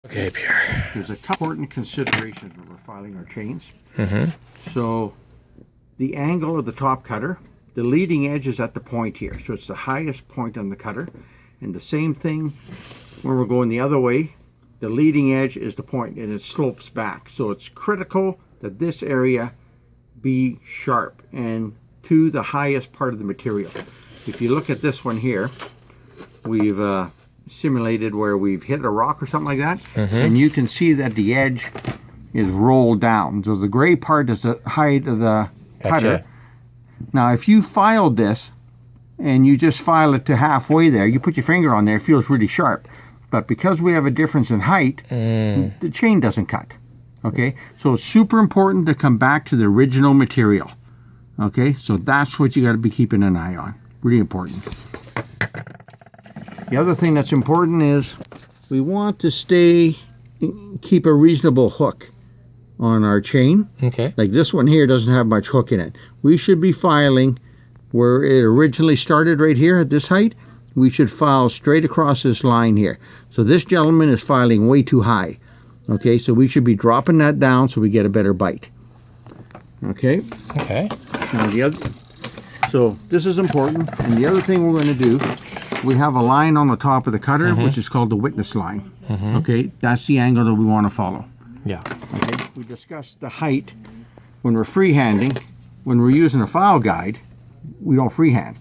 Okay, Pierre. There's a couple important considerations when we're filing our chains. Mm-hmm. So the angle of the top cutter, the leading edge is at the point here. So it's the highest point on the cutter. And the same thing when we're going the other way, the leading edge is the point and it slopes back. So it's critical that this area be sharp and to the highest part of the material. If you look at this one here, we've simulated where we've hit a rock or something like that, and you can see that the edge is rolled down. So the gray part is the height of the cutter. Now if you filed this and you just file it to halfway there, you put your finger on there, it feels really sharp. But because we have a difference in height, the chain doesn't cut. Okay, so it's super important to come back to the original material. Okay, so that's what you got to be keeping an eye on. Really important. The other thing that's important is we want to keep a reasonable hook on our chain. Okay. Like this one here doesn't have much hook in it. We should be filing where it originally started right here at this height. We should file straight across this line here. So this gentleman is filing way too high. Okay, so we should be dropping that down so we get a better bite. Okay. Okay. Now so this is important. And the other thing we're going to do, we have a line on the top of the cutter, which is called the witness line. Okay, that's the angle that we want to follow. Yeah. Okay, we discussed the height when we're freehanding. When we're using a file guide, we don't freehand.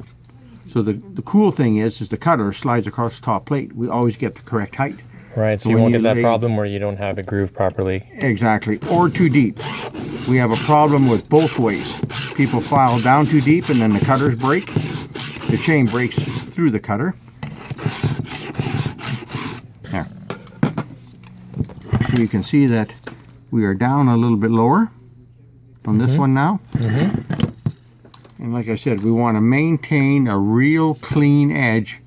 So the cool thing is the cutter slides across the top plate. We always get the correct height. Right, so you won't get that problem where you don't have it grooved properly. Exactly, or too deep. We have a problem with both ways. People file down too deep and then the cutters break. The chain breaks through the cutter. There. So you can see that we are down a little bit lower on this one now. And like I said, we want to maintain a real clean edge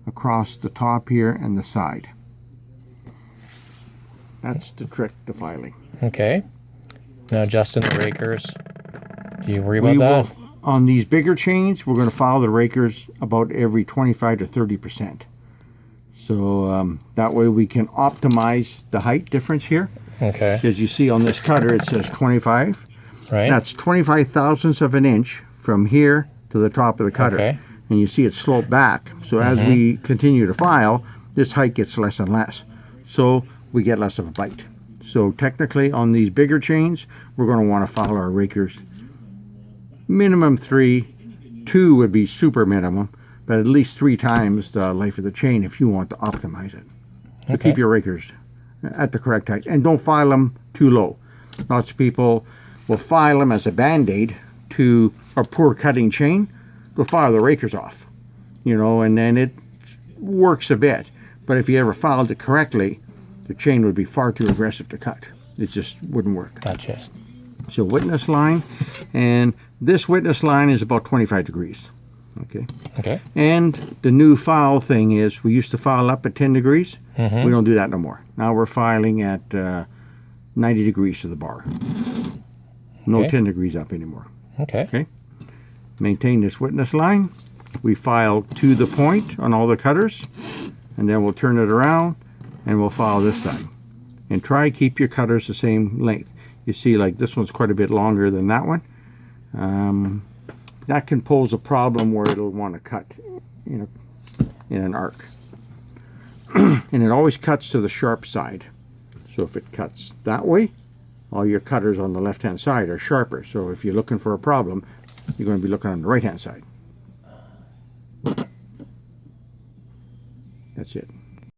across the top here and the side. That's the trick to filing. Okay. Now adjusting the rakers. Do you worry about that? On these bigger chains, we're going to file the rakers about every 25 to 30%. So that way we can optimize the height difference here. Okay. As you see on this cutter, it says 25. Right. That's 25 thousandths of an inch from here to the top of the cutter. Okay. And you see it slope back. So as we continue to file, this height gets less and less. So we get less of a bite. So technically on these bigger chains, we're going to want to file our rakers minimum 3. 2 would be super minimum, but at least 3 times the life of the chain if you want to optimize it. So keep your rakers at the correct height and don't file them too low. Lots of people will file them as a band-aid to a poor cutting chain. They'll file the rakers off, you know, and then it works a bit. But if you ever filed it correctly, the chain would be far too aggressive to cut. It just wouldn't work. Gotcha. So witness line, and this witness line is about 25 degrees. Okay. Okay. And the new file thing is we used to file up at 10 degrees. We don't do that no more. Now we're filing at 90 degrees to the bar. No 10 degrees up anymore. Okay. Okay. Maintain this witness line. We file to the point on all the cutters, and then we'll turn it around and we'll file this side. And try keep your cutters the same length. You see, like this one's quite a bit longer than that one. That can pose a problem where it'll want to cut in an arc. And it always cuts to the sharp side. So if it cuts that way, all your cutters on the left hand side are sharper. So if you're looking for a problem, you're going to be looking on the right hand side. That's it.